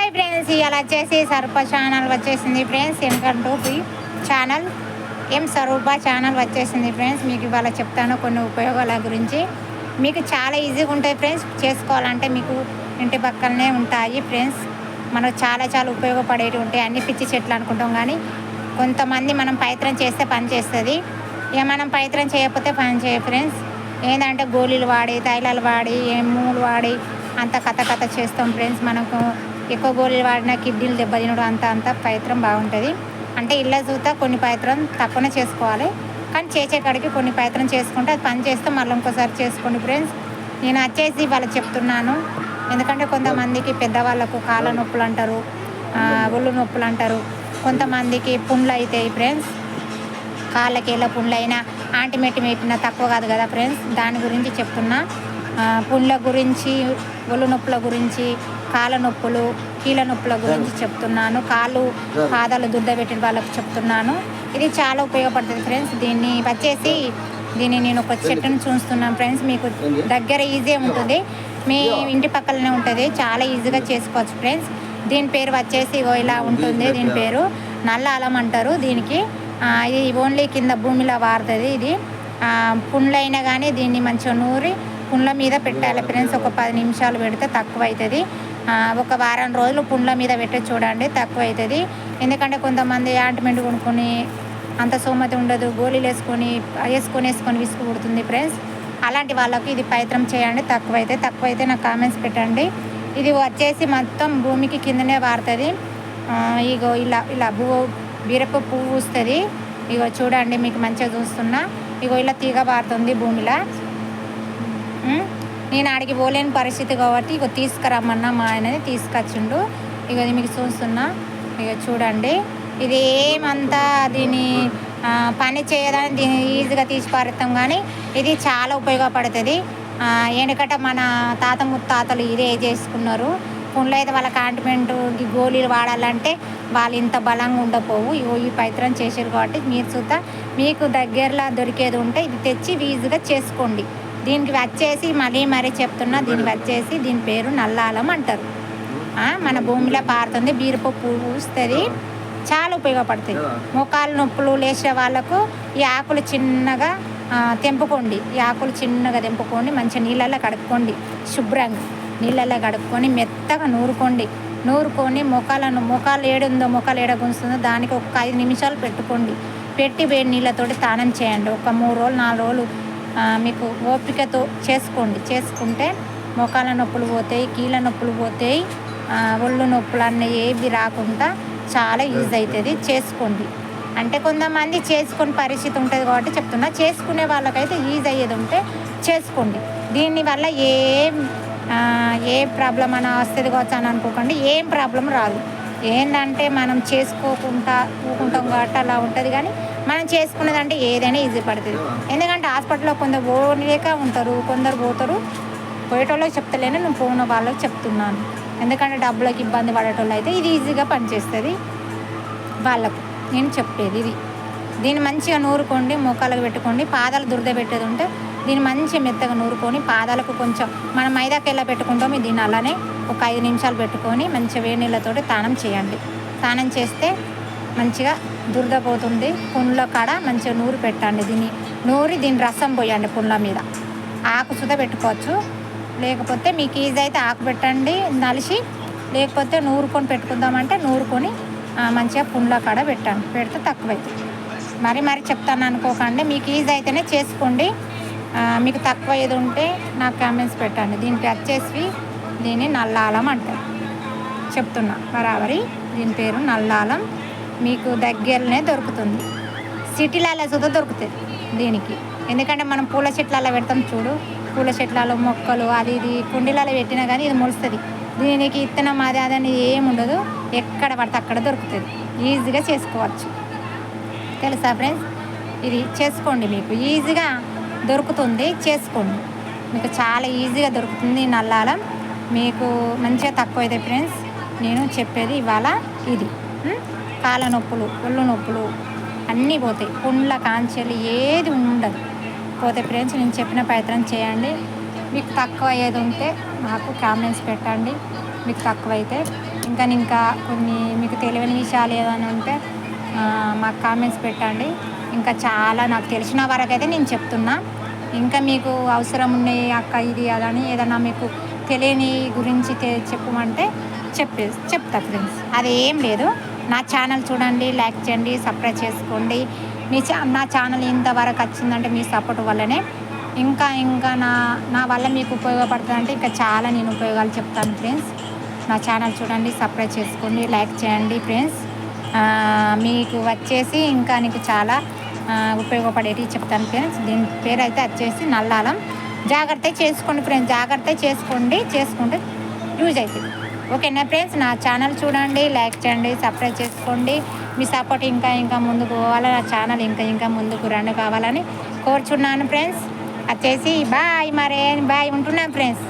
Hi friends, ఇలా వచ్చేసి సరూప channel వచ్చేసింది ఫ్రెండ్స్. ఎందుకంటూ ఛానల్ సరూప ఛానల్ వచ్చేసింది ఫ్రెండ్స్. మీకు ఇవాళ చెప్తాను కొన్ని ఉపయోగాల గురించి. మీకు చాలా ఈజీగా ఉంటాయి ఫ్రెండ్స్. చేసుకోవాలంటే మీకు ఇంటి పక్కనే ఉంటాయి ఫ్రెండ్స్. మనకు చాలా ఉపయోగపడేవి ఉంటాయి. అన్ని పిచ్చి చెట్లు అనుకుంటాం, కానీ కొంతమంది మనం ప్రయత్నం చేస్తే పని చేస్తుంది. ఇక మనం ప్రయత్నం చేయకపోతే పని చేయ ఫ్రెండ్స్. ఏంటంటే గోళీలు వాడి, తైలాలు వాడి, మూలు వాడి అంత కథ చేస్తాం ఫ్రెండ్స్. మనకు ఎక్కువ గోళీలు వాడిన కిడ్నీలు దెబ్బతినడం అంత ప్రయత్నం బాగుంటుంది. అంటే ఇళ్ళ చూత కొన్ని ప్రయత్నం తక్కువనే చేసుకోవాలి, కానీ చేసే కాడికి కొన్ని ప్రయత్నం చేసుకుంటే అది పని చేస్తే మళ్ళీ ఇంకోసారి చేసుకోండి ఫ్రెండ్స్. నేను వచ్చేసి వాళ్ళకి చెప్తున్నాను. ఎందుకంటే కొంతమందికి పెద్దవాళ్ళకు కాళ్ళ నొప్పులు అంటారు, ఒళ్ళు నొప్పులు అంటారు. కొంతమందికి పుండ్లు అవుతాయి ఫ్రెండ్స్. కాళ్ళకి ఎలా పుండ్లు అయినా ఆంటిమెట్టి మేపినా తక్కువ కాదు కదా ఫ్రెండ్స్. దాని గురించి చెప్తున్నా. పుండ్ల గురించి, ఒళ్ళు నొప్పుల గురించి, కాళ్ళ నొప్పులు, కీళ్ళ నొప్పుల గురించి చెప్తున్నాను. కాళ్ళు పాదాలు దుద్దబెట్టిన వాళ్ళకు చెప్తున్నాను. ఇది చాలా ఉపయోగపడుతుంది ఫ్రెండ్స్. దీన్ని నేను ఒక చెట్టును చూస్తున్నాను ఫ్రెండ్స్. మీకు దగ్గర ఈజీగా ఉంటుంది, మీ ఇంటి పక్కలనే ఉంటుంది. చాలా ఈజీగా చేసుకోవచ్చు ఫ్రెండ్స్. దీని పేరు వచ్చేసి ఇలా ఉంటుంది. దీని పేరు నల్ల అలం అంటారు దీనికి. ఇది ఓన్లీ కింద భూమిలో వారుతుంది. ఇది పుండ్లైనా కానీ దీన్ని మంచిగా నూరి పుండ్ల మీద పెట్టాలి ఫ్రెండ్స్. ఒక 10 నిమిషాలు పెడితే తక్కువ అవుతుంది. ఒక వారం రోజులు పుండ్ల మీద పెట్టి చూడండి, తక్కువ అవుతుంది. ఎందుకంటే కొంతమంది ఆయింట్మెంట్ కొనుక్కొని అంత సోమతి ఉండదు, గోళీలు వేసుకొని విసుగు పుడుతుంది ఫ్రెండ్స్. అలాంటి వాళ్ళకు ఇది ప్రయత్నం చేయండి, తక్కువైతే నాకు కామెంట్స్ పెట్టండి. ఇది వచ్చేసి మొత్తం భూమికి కిందనే వారుతుంది. ఇగో ఇలా బీరపు పువ్వు వస్తుంది. ఇగో చూడండి, మీకు మంచిగా చూస్తున్నా. ఇగో ఇలా తీగ పారుతుంది భూమిలో. నేను ఆడికి పోలేని పరిస్థితి కాబట్టి ఇక తీసుకురమ్మన్నా మా ఆయనని తీసుకొచ్చిండు. ఇక మీకు చూస్తున్నా. ఇక చూడండి, ఇది ఏమంతా దీని పని చేయదని దీన్ని ఈజీగా తీసి పారుతాం, కానీ ఇది చాలా ఉపయోగపడుతుంది. ఎందుకంటే మన తాత ముత్తాతలు ఇదే చేసుకున్నారు. పుండ్లు అయితే వాళ్ళకి ఆయింట్మెంట్ గోళీలు వాడాలంటే వాళ్ళు ఇంత బలంగా ఉండపోవు. ఈ ప్రయత్నం చేసారు కాబట్టి మీరు చూద్దా, మీకు దగ్గరలో దొరికేది ఉంటే ఇది తెచ్చి ఈజీగా చేసుకోండి. దీనికి వచ్చేసి మరీ చెప్తున్నా, దీని పేరు నల్లాలం అంటారు. మన భూమిలో పారుతుంది, బీరపు పువ్వు వస్తుంది, చాలా ఉపయోగపడుతుంది. మోకాలు నొప్పులు లేచే వాళ్ళకు ఈ ఆకులు చిన్నగా తెంపుకోండి. మంచిగా నీళ్ళల్లో కడుక్కోండి. శుభ్రంగా నీళ్ళల్లో కడుక్కొని మెత్తగా నూరుకొని మొక్కలు ఏడుందో మొక్కలు ఏడ గుంస్తుందో దానికి ఒక 5 నిమిషాలు పెట్టి వేడి నీళ్ళతోటి స్నానం చేయండి. ఒక 3 రోజులు 4 రోజులు మీకు ఓపికతో చేసుకుంటే మోకాళ్ళ నొప్పులు పోతాయి, కీళ్ళ నొప్పులు పోతాయి, ఒళ్ళు నొప్పులు అన్నీ ఏవి రాకుండా చాలా యూజ్ అవుతుంది. చేసుకోండి. అంటే కొంతమంది చేసుకునే పరిస్థితి ఉంటుంది కాబట్టి చెప్తున్నా. చేసుకునే వాళ్ళకైతే యూజ్ అయ్యేది ఉంటే చేసుకోండి. దీనివల్ల ఏ ప్రాబ్లం అయినా వస్తుంది కావచ్చు అని అనుకోకండి. ఏం ప్రాబ్లం రాదు. ఏంటంటే మనం ఊకుంటాం కాబట్టి అలా ఉంటుంది, కానీ మనం చేసుకునేదంటే ఏదైనా ఈజీ పడుతుంది. ఎందుకంటే హాస్పిటల్లో కొందరు పోలేక ఉంటారు, కొందరు పోతారు. పోయేటోళ్ళకి చెప్తలేను, నేను పోయిన వాళ్ళకి చెప్తున్నాను. ఎందుకంటే డబ్బులకు ఇబ్బంది పడేటోళ్ళు అయితే ఇది ఈజీగా పనిచేస్తుంది వాళ్ళకు నేను చెప్పేది ఇది. దీన్ని మంచిగా నూరుకోండి, మోకాలకు పెట్టుకోండి. పాదాలు దురద పెట్టేది ఉంటే దీన్ని మంచిగా మెత్తగా నూరుకొని పాదాలకు కొంచెం మనం మైదాకి ఎలా పెట్టుకుంటామో దీన్ని అలానే ఒక 5 నిమిషాలు పెట్టుకొని మంచిగా వేడి నీళ్ళతోటి స్నానం చేయండి. స్నానం చేస్తే మంచిగా దురద పోతుంది. పుండ్ల కాడ మంచిగా నూరి పెట్టండి. దీని రసం పోయండి పుండ్ల మీద. ఆకు సుత పెట్టుకోవచ్చు, లేకపోతే మీకు ఈజీ అయితే ఆకు పెట్టండి నలిసి, లేకపోతే నూరుకొని పెట్టుకుందామంటే నూరుకొని మంచిగా పుండ్ల కాడ పెడితే తక్కువైతుంది. మరి చెప్తాను అనుకోకండి. మీకు ఈజీ అయితేనే చేసుకోండి. మీకు తక్కువ ఏది ఉంటే నాకు కామెంట్స్ పెట్టండి. దీనికి వచ్చేసి దీన్ని నల్లాలం అంటారు. చెప్తున్నా బరాబరి. దీని పేరు నల్లాలం. మీకు దగ్గరనే దొరుకుతుంది. సిటీలలో సుధా దొరుకుతుంది దీనికి. ఎందుకంటే మనం పూల చెట్లలో పెడతాం చూడు, పూల చెట్లలో మొక్కలు అది ఇది కుండీలలో పెట్టినా కానీ ఇది మొలుస్తుంది. దీనికి ఇత్తనం అదని ఏముండదు, ఎక్కడ పడితే అక్కడ దొరుకుతుంది. ఈజీగా చేసుకోవచ్చు. తెలుసా ఫ్రెండ్స్? ఇది చేసుకోండి, మీకు ఈజీగా దొరుకుతుంది. చేసుకోండి, మీకు చాలా ఈజీగా దొరుకుతుంది నల్లాలం. మీకు మంచిగా తక్కువ అయితే ఫ్రెండ్స్. నేను చెప్పేది ఇవాళ ఇది. కాళ్ళ నొప్పులు, ఒళ్ళు నొప్పులు అన్నీ పోతాయి. పుండ్ల కాంచెలు ఏది ఉండదు పోతే ఫ్రెండ్స్. నేను చెప్పిన ప్రయత్నం చేయండి. మీకు తక్కువ ఏది ఉంటే నాకు కామెంట్స్ పెట్టండి. మీకు తక్కువైతే ఇంకా కొన్ని మీకు తెలియని విషయాలు ఏదైనా ఉంటే మాకు కామెంట్స్ పెట్టండి. ఇంకా చాలా నాకు తెలిసిన వరకైతే నేను చెప్తున్నా. ఇంకా మీకు అవసరం ఉన్నాయి అక్క ఇది అదని ఏదన్నా మీకు తెలియని గురించి చెప్పమంటే చెప్తా ఫ్రెండ్స్. అది ఏం లేదు. నా ఛానల్ చూడండి, లైక్ చేయండి, సబ్స్క్రైబ్ చేసుకోండి. నా ఛానల్ ఇంతవరకు వచ్చిందంటే మీ సపోర్ట్ వల్లనే. ఇంకా నా వల్ల మీకు ఉపయోగపడుతుందంటే ఇంకా చాలా నేను ఉపయోగాలు చెప్తాను ఫ్రెండ్స్. నా ఛానల్ చూడండి, సబ్స్క్రైబ్ చేసుకోండి, లైక్ చేయండి ఫ్రెండ్స్. మీకు వచ్చేసి ఇంకా నీకు చాలా ఉపయోగపడేటివి చెప్తాను ఫ్రెండ్స్. దీని పేరు అయితే వచ్చేసి నల్లాలం. జాగ్రత్త చేసుకోండి ఫ్రెండ్స్, జాగ్రత్త చేసుకుంటే యూజ్ అవుతుంది. ఓకేనా ఫ్రెండ్స్. నా ఛానల్ చూడండి, లైక్ చేయండి, సబ్స్క్రైబ్ చేసుకోండి. మీ సపోర్ట్ ఇంకా ముందుకు పోవాలని, నా ఛానల్ ఇంకా ముందుకు రన్ కావాలని కోరుచున్నాను ఫ్రెండ్స్. వచ్చేసి బాయ్, బాయ్ ఉంటున్నాను ఫ్రెండ్స్.